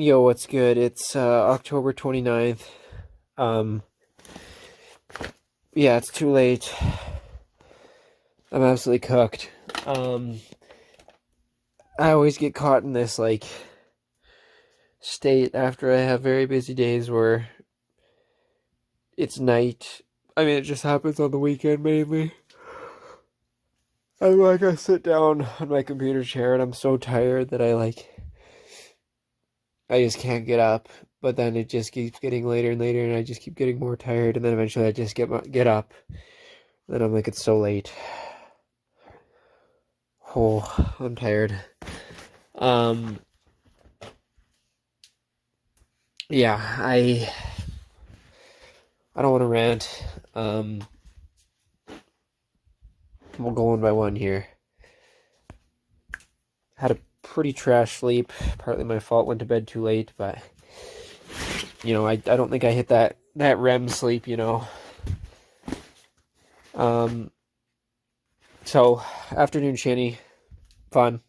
Yo, what's good? It's October 29th. Um, yeah, it's too late. I'm absolutely cooked. I always get caught in this, state after I have very busy days where it's night. I mean, it just happens on the weekend mainly. I sit down on my computer chair and I'm so tired that I just can't get up. But then it just keeps getting later and later, and I just keep getting more tired. And then eventually, I just get up. Then I'm like, it's so late. Oh, I'm tired. Um, yeah, I don't want to rant. We'll go one by one here. Had a pretty trash sleep. Partly my fault. Went to bed too late, but I don't think I hit that REM sleep. So afternoon shinny, fun.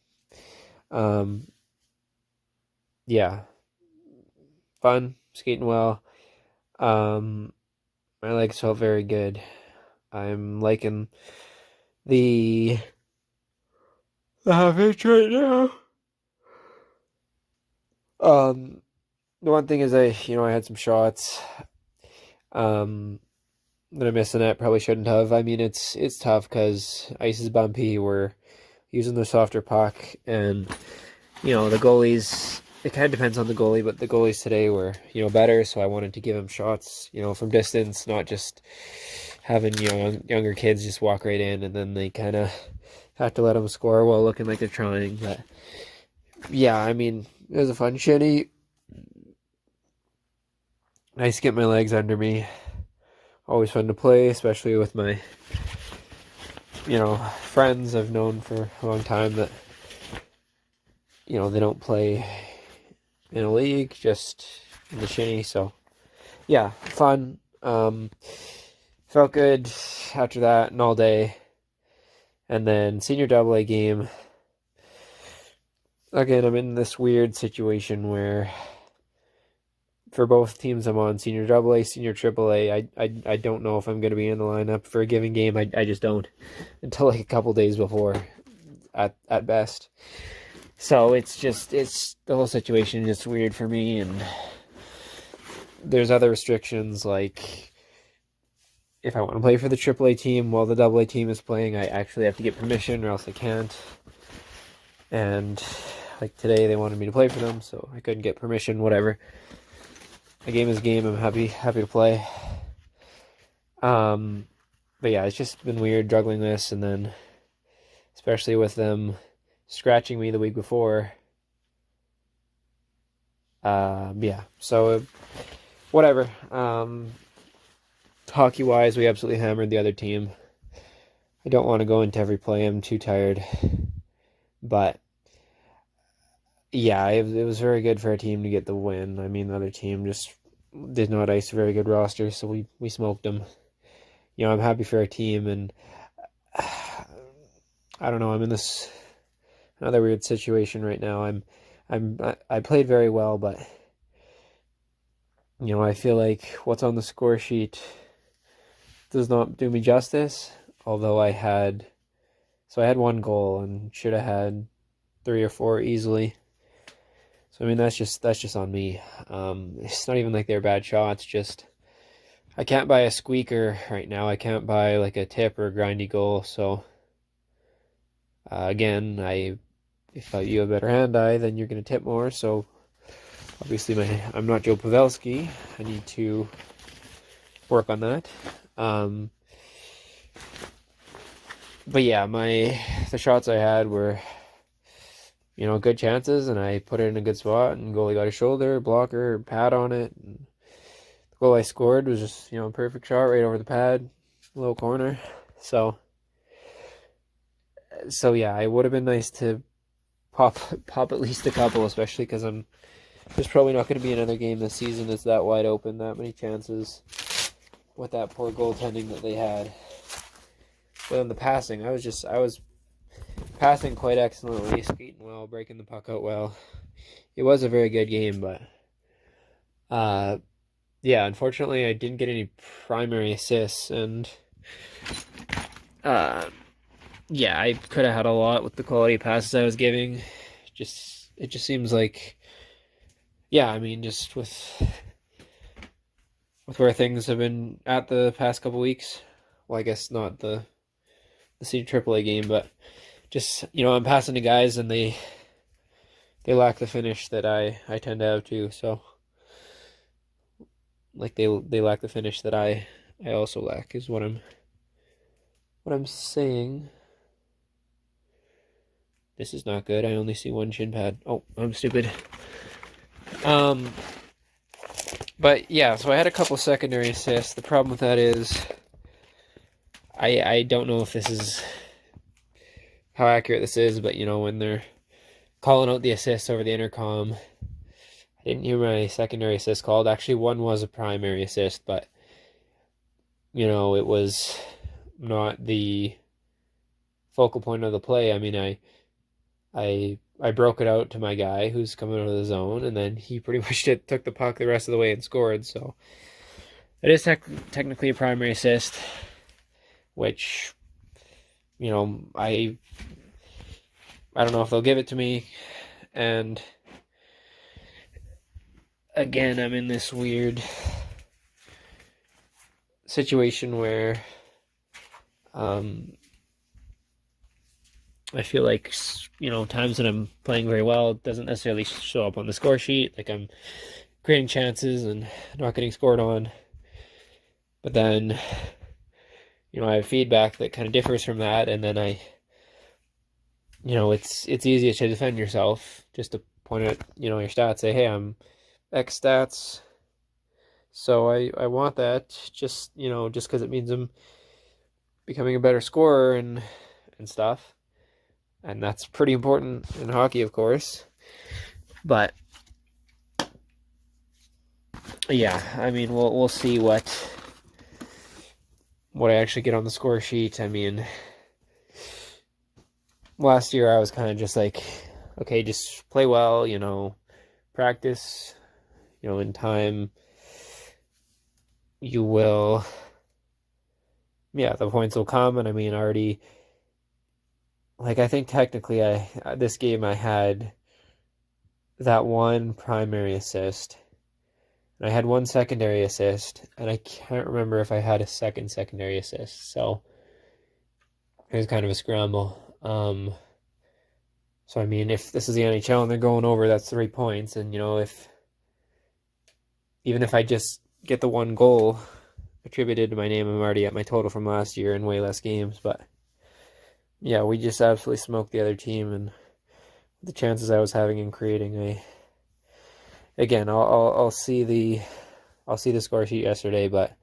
Yeah, fun, skating well. My legs felt very good. I'm liking the half inch right now. The one thing is I had some shots. That I missed the net. Probably shouldn't have. I mean, it's tough because ice is bumpy. We're using the softer puck, and the goalies. It kind of depends on the goalie, but the goalies today were better. So I wanted to give him shots, from distance, not just having younger kids just walk right in, and then they kind of have to let them score while looking like they're trying. But yeah, I mean, it was a fun shinny. Nice to get my legs under me. Always fun to play, especially with my, friends I've known for a long time that, they don't play in a league, just in the shinny. So, yeah, fun. Felt good after that and all day. And then senior double A game. Again, I'm in this weird situation where for both teams I'm on, senior double A, senior triple A, I don't know if I'm going to be in the lineup for a given game. I just don't until a couple days before at best. So it's the whole situation is just weird for me, and there's other restrictions like if I want to play for the triple A team while the double A team is playing, I actually have to get permission or else I can't. And like today they wanted me to play for them, so I couldn't get permission, whatever. A game is a game. I'm happy to play. But yeah, it's just been weird juggling this, and then especially with them scratching me the week before. Yeah, so whatever. Hockey-wise, we absolutely hammered the other team. I don't want to go into every play. I'm too tired. But yeah, it was very good for our team to get the win. I mean, the other team just did not ice a very good roster, so we smoked them. I'm happy for our team, and I don't know. I'm in this another weird situation right now. I played very well, but I feel like what's on the score sheet does not do me justice. Although I had one goal and should have had 3 or 4 easily. So I mean that's just on me. It's not even like they're bad shots. Just I can't buy a squeaker right now. I can't buy like a tip or a grindy goal. So again, if you have a better hand eye, then you're gonna tip more. So obviously I'm not Joe Pavelski. I need to work on that. But yeah, the shots I had were good chances, and I put it in a good spot, and goalie got a shoulder, blocker, pad on it. And the goal I scored was just, a perfect shot right over the pad, low corner. So yeah, it would have been nice to pop at least a couple, especially because there's probably not going to be another game this season that's that wide open, that many chances with that poor goaltending that they had. But on the passing, I was passing quite excellently, skating well, breaking the puck out well. it was a very good game, but yeah, unfortunately I didn't get any primary assists, and yeah, I could have had a lot with the quality passes I was giving. It just seems like, yeah, I mean, just with where things have been at the past couple weeks. Well, I guess not the Senior AAA game, but just, I'm passing to guys and they lack the finish that I tend to have too. So like they lack the finish that I also lack is what I'm saying. This is not good. I only see one shin pad. Oh, I'm stupid. But yeah, so I had a couple secondary assists. The problem with that is I don't know if this is how accurate this is, but when they're calling out the assists over the intercom, I didn't hear my secondary assist called. Actually, one was a primary assist, but it was not the focal point of the play. I mean, I broke it out to my guy who's coming out of the zone, and then he pretty much took the puck the rest of the way and scored. So it is technically a primary assist, which I don't know if they'll give it to me. And again, I'm in this weird situation where I feel like, times that I'm playing very well, it doesn't necessarily show up on the score sheet. Like I'm creating chances and not getting scored on. But then, I have feedback that kind of differs from that. And then it's easier to defend yourself just to point at, your stats, say, hey, I'm X stats. So I want that just because it means I'm becoming a better scorer and stuff. And that's pretty important in hockey, of course. But yeah, I mean, we'll see what I actually get on the score sheet. I mean, last year I was kind of just like, okay, just play well, practice, in time you will, yeah, the points will come. And I mean, already, like, I think technically this game I had that one primary assist, and I had one secondary assist, and I can't remember if I had a second secondary assist, so it was kind of a scramble. So I mean, if this is the NHL and they're going over, that's 3 points, and even if I just get the one goal attributed to my name, I'm already at my total from last year in way less games. But yeah, we just absolutely smoked the other team, and the chances I was having in creating, I'll see the score sheet yesterday, but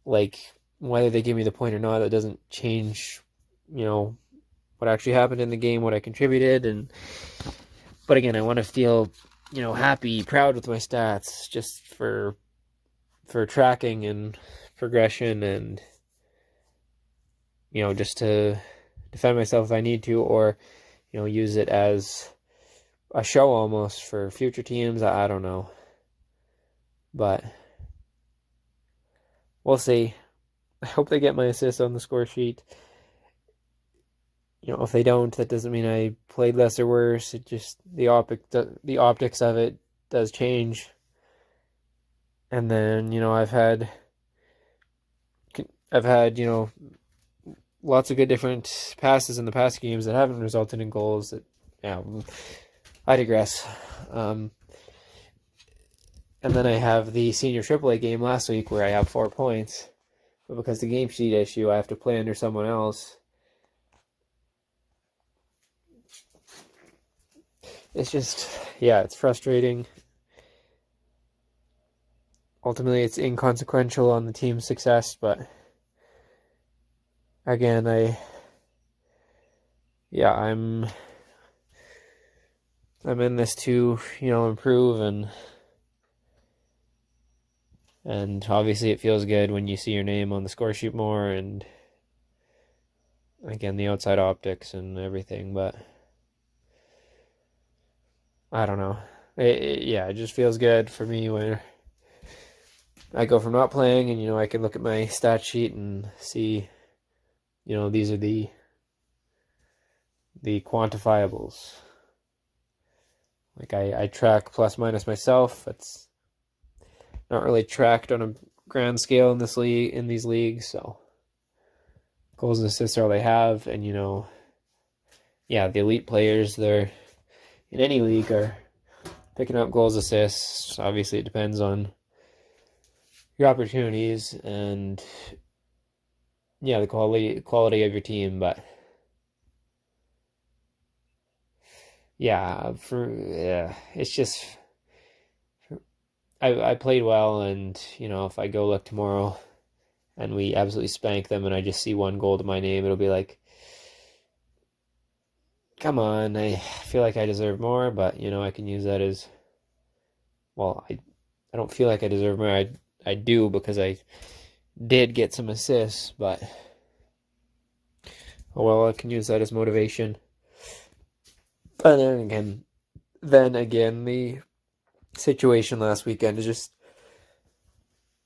like whether they give me the point or not, that doesn't change, what actually happened in the game, what I contributed, but again, I want to feel, happy, proud with my stats, just for tracking and progression, and just to defend myself if I need to, or use it as a show almost for future teams. I don't know, but we'll see. I hope they get my assist on the score sheet. If they don't, that doesn't mean I played less or worse. It just the optics of it does change. And then I've had lots of good different passes in the past games that haven't resulted in goals. I digress. And then I have the Senior AAA game last week where I have 4 points, but because the game sheet issue, I have to play under someone else. It's just, yeah, it's frustrating. Ultimately, it's inconsequential on the team's success, but again, I'm in this to, improve, and obviously it feels good when you see your name on the score sheet more, and again, the outside optics and everything, but I don't know. Yeah, it just feels good for me when I go from not playing and, I can look at my stat sheet and see, these are the quantifiables. Like I track plus minus myself. It's not really tracked on a grand scale in these leagues, so goals and assists are all they have, and yeah, the elite players they're in any league are picking up goals, assists. Obviously, it depends on your opportunities and yeah, the quality of your team, but it's just I played well, and if I go look tomorrow and we absolutely spank them, and I just see one goal to my name, it'll be like, come on, I feel like I deserve more, but I can use that as well. I don't feel like I deserve more. I do because I did get some assists, but oh well, I can use that as motivation. But then again, the situation last weekend is just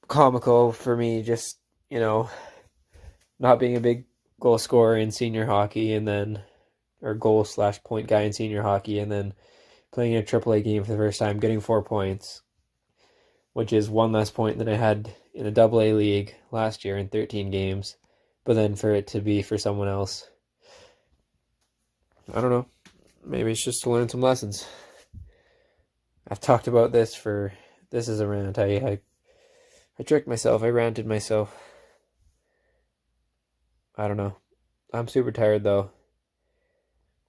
comical for me. Just not being a big goal scorer in senior hockey, and then or goal/point guy in senior hockey, and then playing a AAA game for the first time, getting 4 points, which is one less point than I had in a AA league last year in 13 games. But then for it to be for someone else, I don't know. Maybe it's just to learn some lessons. I've talked about this is a rant. I tricked myself. I ranted myself. I don't know. I'm super tired though.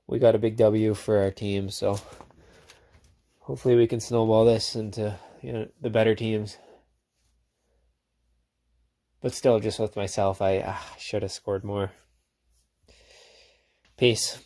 We got a big W for our team, so hopefully we can snowball this into the better teams. But still, just with myself, I should have scored more. Peace.